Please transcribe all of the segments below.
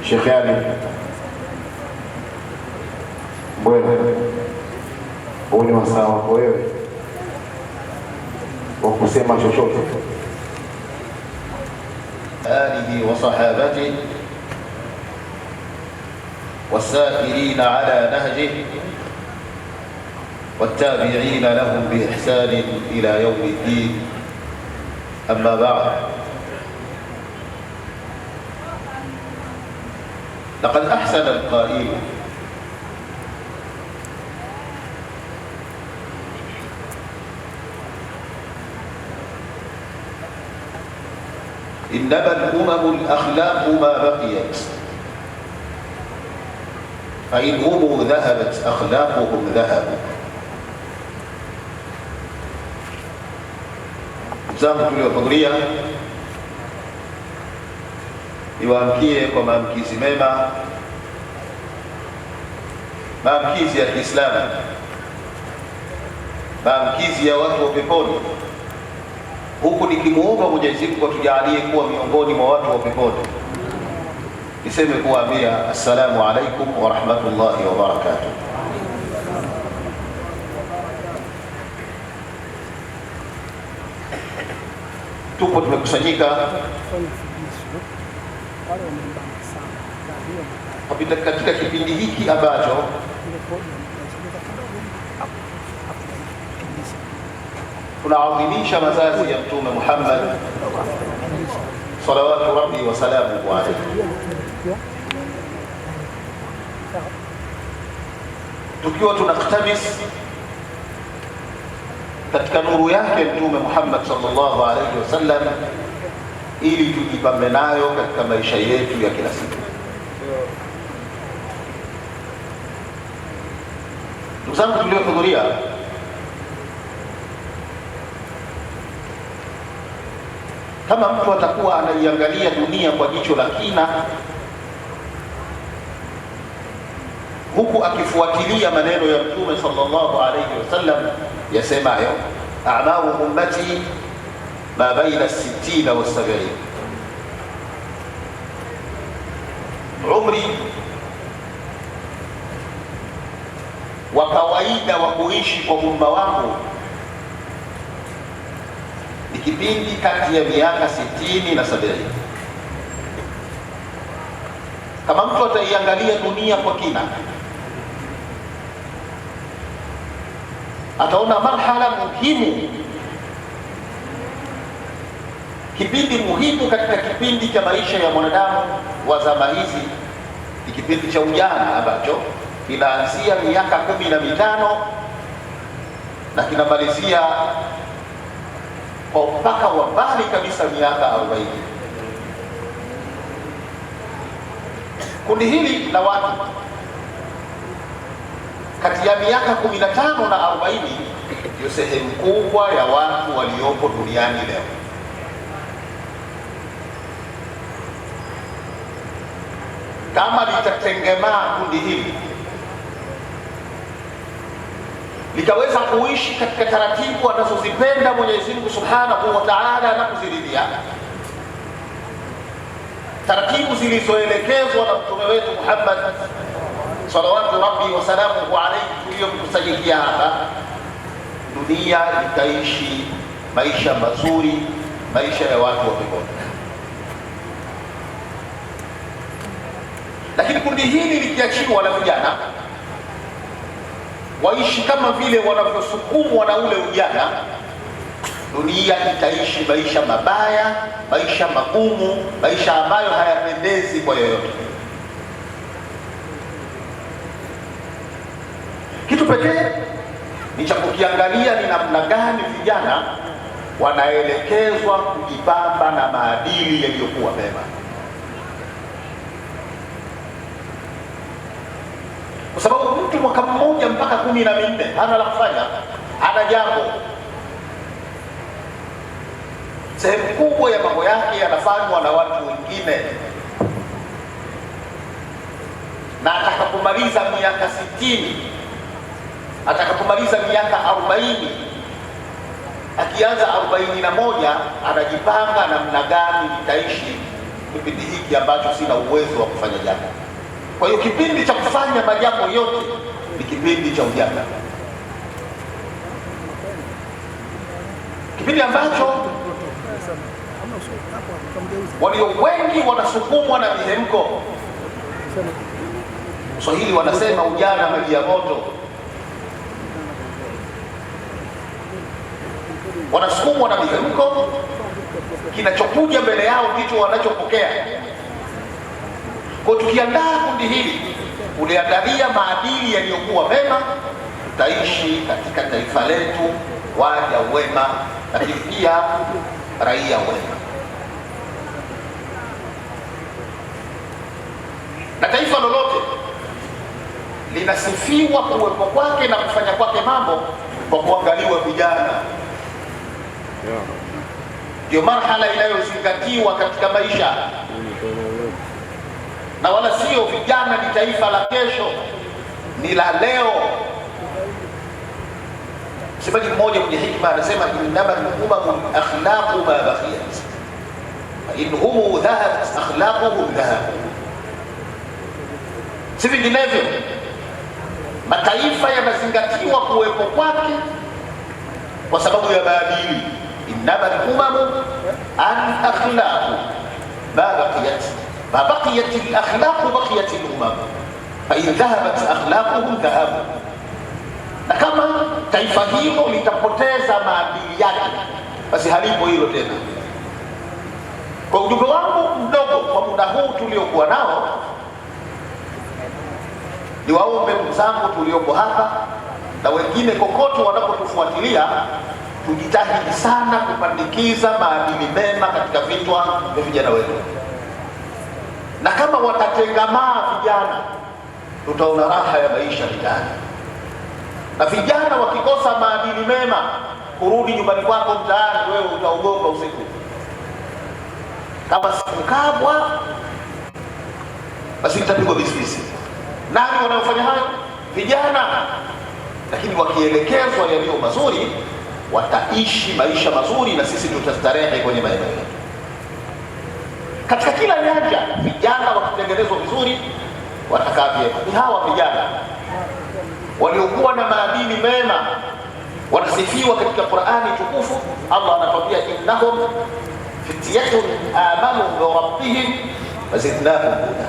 Sheikh Ali Mbwela, huu ni wasaa wako wewe wa kusema chochote. آله وصحابته والسائرين على نهجه والتابعين لهم بإحسان إلى يوم الدين. أما بعد، لقد أحسن القائل إنما الأمم الأخلاق ما بقيت، فإن هم ذهبت أخلاقهم ذهبوا. zangu tuliohudhuria, niwaamkie kwa maamkizi mema, maamkizi ya Kiislamu, maamkizi ya watu wa peponi, huku nikimuomba Mwenyezi Mungu atujalie kuwa miongoni mwa watu wa peponi. Niseme kuwaambia assalamu alaikum wa rahmatullahi wa barakatuh. Tupo tumekusanyika katika kipindi hiki ambacho tunaadhimisha mazazi ya Mtume Muhammad salawatu rabbi wa salamuhu alayhi. Tukiwa tunaktabis katika nuru yake Mtume Muhammad sallallahu alayhi wasallam, ili tujipambe nayo katika maisha yetu ya kila siku. Ndugu zangu tuliohudhuria, kama mtu atakuwa anaiangalia dunia kwa jicho la kina, huku akifuatilia maneno ya Mtume sallallahu alayhi wasallam yasemayo a'maru ummati ma baina 60 wa 70, umri wa kawaida wa kuishi kwa umma wangu ni kipindi kati ya miaka 60 na 70. Kama mtu ataiangalia dunia kwa kina, ataona marhala muhimu, kipindi muhimu katika kipindi cha maisha ya mwanadamu wa zama hizi ni kipindi cha ujana ambacho kinaanzia miaka 15 na kinamalizia kwa mpaka wa mbali kabisa miaka 40. Kundi hili la watu kati ya miaka 15 na 40 ndio sehemu kubwa ya watu waliopo duniani leo. Kama litatengemaa kundi hili likaweza kuishi katika taratibu anazozipenda Mwenyezi Mungu Subhanahu wa Ta'ala na kuziridhia, taratibu zilizoelekezwa na mtume wetu Muhammad salawatu rabbi wa salamuhu alayhi, tuliyomkusanyikia hapa, dunia itaishi maisha mazuri, maisha ya watu wa peponi. Lakini kundi hili likiachiwa na vijana waishi kama vile wanavyosukumwa na ule ujana, dunia itaishi maisha mabaya, maisha magumu, maisha ambayo hayapendezi kwa yoyote. Kitu pekee ni cha kukiangalia ni namna gani vijana wanaelekezwa kujipamba na maadili yaliyokuwa mema, kwa sababu mtu mwaka mmoja mpaka 14 hana la kufanya, hana jambo. Sehemu kubwa ya mambo yake yanafanywa na watu wengine, na atakapomaliza miaka 60, atakapomaliza miaka 40, akianza 41, anajipanga namna gani nitaishi kipindi hiki ambacho sina uwezo wa kufanya jambo. Kwa hiyo kipindi cha kufanya majambo yote ni kipindi cha ujana, kipindi ambacho walio wengi wanasukumwa na mihemko. Swahili wanasema ujana maji ya moto. Wanasukumwa na mihemko, kinachokuja mbele yao ndicho wanachopokea. Kwa tukiandaa kundi hili, uliandalia maadili yaliyokuwa mema, tutaishi katika taifa letu waja wema, lakini pia raia wema. Na taifa lolote linasifiwa kuwepo kwake na kufanya kwake mambo kwa kuangaliwa vijana. Ndio marhala inayozingatiwa katika maisha, na wala sio vijana ni taifa la kesho, ni la leo. Msemaji mmoja mwenye hikma anasema, innama al-umamu akhlaqu ma baqiyat, in hum dhahabat akhlaquhum dhahab. Si vinginevyo, mataifa yanazingatiwa kuwepo kwake kwa sababu ya maadili. Innama al-umamu an akhlaqu ma baqiyat, ma baqiyat al-akhlaqu baqiyat al-umam, fa in dhahabat akhlaquhum dhahabu. Na kama taifa hilo litapoteza maadili yake, basi halipo hilo tena. Kwa ujumbe wangu mdogo kwa muda huu tuliokuwa nao, niwaombe ndugu zangu tulioko hapa na wengine kokote wanapotufuatilia, tujitahidi sana kupandikiza maadili mema katika vichwa vya vijana wetu. Na kama watatengamaa vijana, tutaona raha ya maisha mitaani. Na vijana wakikosa maadili mema, kurudi nyumbani kwako mtaani, wewe utaogopa usiku. Kama sikukabwa, basi itapigwa bisibisi. Nani wanaofanya hayo? Vijana. Lakini wakielekezwa yaliyo mazuri, wataishi maisha mazuri, na sisi tutastarehe kwenye maeneo yetu. Katika kila nyanja, vijana wakitengenezwa vizuri watakaa vyema. Ni hawa vijana waliokuwa na maadili mema wanasifiwa katika Qur'ani tukufu. Allah anatuambia, innahum fityatun amanu bi rabbihim wazidnahum huda.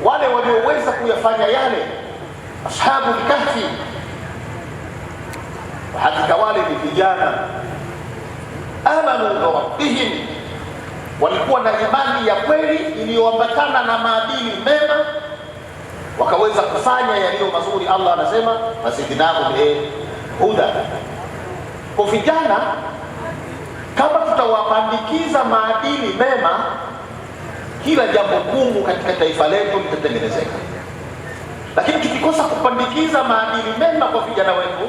Wale walioweza kuyafanya yale ashabul kahfi, hakika wale ni vijana amanu bi rabbihim, walikuwa na imani ya kweli iliyoambatana na maadili mema, wakaweza kufanya yaliyo mazuri. Allah anasema wazidnahum huda. Kwa vijana, kama tutawapandikiza maadili mema, kila jambo gumu katika taifa letu litatengenezeka. Lakini tukikosa kupandikiza maadili mema kwa vijana wetu,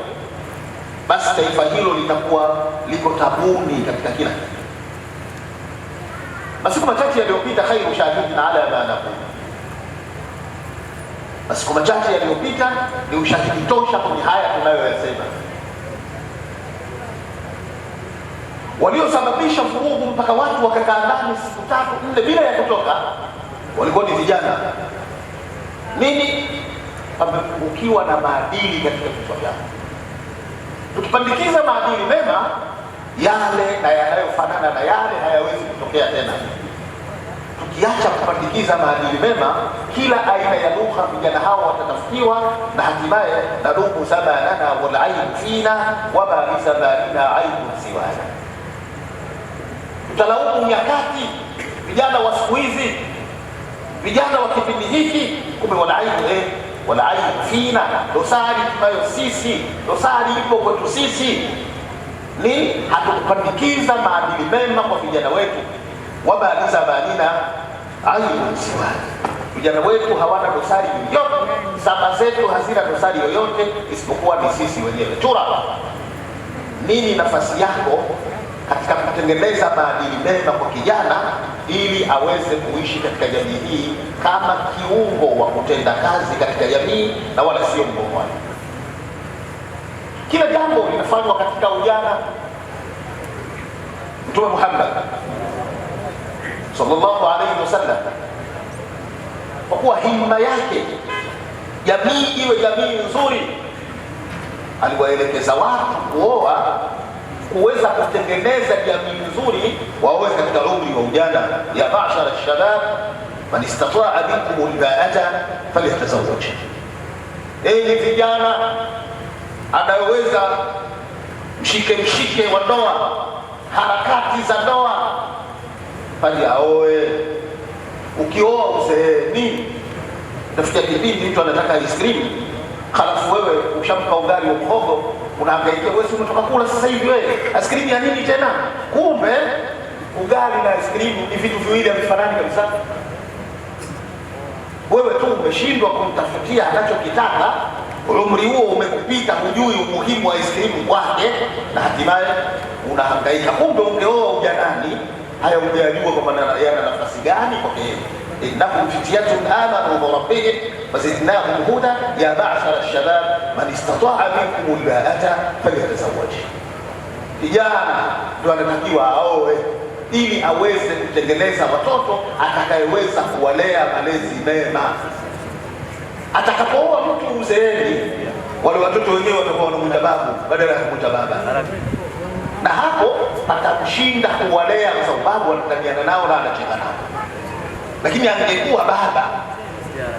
basi taifa hilo litakuwa liko tabuni katika kila kitu. Masiku machache yaliyopita, khairu shahidin ala ma naqul, masiku machache yaliyopita ni ushahidi tosha kwenye haya tunayoyasema. Waliosababisha vurugu mpaka watu wakakaa ndani siku 3-4 bila ya kutoka, walikuwa ni vijana. Nini? Ukiwa na maadili katika vichwa vyao. Tukipandikiza maadili mema, yale na yanayofanana na yale hayawezi kutokea tena. Tukiacha kupandikiza maadili mema, kila aina ya lugha vijana hao watatafutiwa, na hatimaye nadumu zamanana wal aibu fina wama lizamanina aibu siwana. Tutalaumu nyakati, vijana wa siku hizi, vijana wa kipindi hiki, kumbe wal aibu fina, dosari tunayo sisi, dosari ipo kwetu sisi. Ni hatukupandikiza maadili mema kwa vijana wetu. Wama lizamanina aibu siwana, vijana wetu hawana dosari yoyote, zama zetu hazina dosari yoyote isipokuwa ni sisi wenyewe. Tura, nini nafasi yako katika kutengeneza maadili mema kwa kijana, ili aweze kuishi katika jamii hii kama kiungo wa kutenda kazi katika jamii na wala sio mgongoni? Kila jambo linafanywa katika ujana. Mtume Muhammad sallallahu alaihi wasallam, kwa kuwa himma yake jamii iwe jamii nzuri, aliwaelekeza watu kuoa, kuweza kutengeneza jamii nzuri, waoe katika umri wa ujana. Ya ma'shara shabab man istata'a minkum alba'ata falyatazawwaj, enyi vijana, anayeweza mshike wa ndoa, harakati za ndoa, bali aoe. Ukioa uzeeni, tafikia kipindi mtu anataka ice cream, halafu wewe ushampa ugali wa mhogo, unahangaika wewe, si umetoka kula sasa hivi, wewe ice cream ya nini tena? Kumbe ugali na ice cream ni vitu viwili havifanani kabisa. Wewe tu umeshindwa kumtafutia anachokitaka, umri huo umekupita, hujui umuhimu wa ice cream kwake, na hatimaye unahangaika. Kumbe ungeoa ujanani, haya ungejua kwamba yana nafasi gani kwake. Innahum fityatun amanu bi rabbihim fazidnahum huda ya ma'shara shabab man istata'a minkum alba'ata falyatazawwaj. Kijana ndio anatakiwa aoe ili aweze kutengeneza watoto atakayeweza kuwalea malezi mema. Atakapooa mtu uzeeni, wale watoto wenyewe watakuwa wanamuita babu badala ya kumuita baba, na hapo atakushinda kuwalea, kwa sababu anataniana nao na anacheka nao. Lakini angekuwa baba,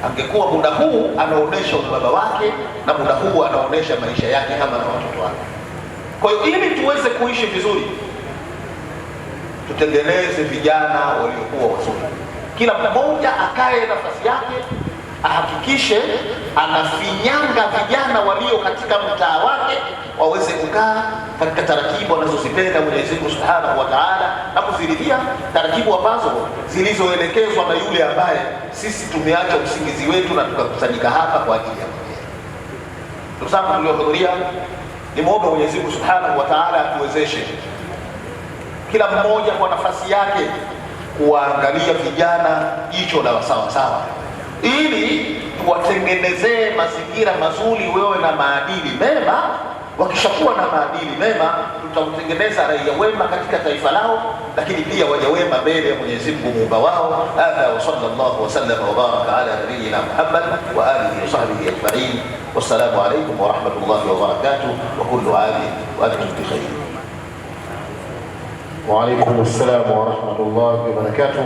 angekuwa muda huu anaonesha ubaba wake, na muda huu anaonesha maisha yake kama na watoto wake. Kwa hiyo ili tuweze kuishi vizuri, tutengeneze vijana waliokuwa wazuri. Kila mmoja akae nafasi yake, ahakikishe anafinyanga vijana walio katika mtaa wake waweze kukaa katika taratibu anazozipenda Mwenyezi Mungu Subhanahu wa Ta'ala, na kuziridhia taratibu ambazo zilizoelekezwa na yule ambaye sisi tumeacha usingizi wetu na tukakusanyika hapa kwa ajili ya Mwenyezi. Ndugu zangu tuliohudhuria, nimuombe Mwenyezi Mungu Subhanahu wa Ta'ala atuwezeshe kila mmoja kwa nafasi yake kuwaangalia vijana jicho la sawa sawa, ili tuwatengenezee mazingira mazuri, wewe na maadili mema. Wakishakuwa na maadili mema, tutautengeneza raia wema katika taifa lao, lakini pia waja wema mbele ya Mwenyezi Mungu muumba wao. Hadha wa sallallahu wa sallama wa baraka ala nabiyyina Muhammad wa alihi wa sahbihi ajma'in. Wassalamu alaykum wa rahmatullahi wa barakatuh, wa kullu amin wa antum bi khair. Wa alaykum assalam wa rahmatullahi wa barakatuh.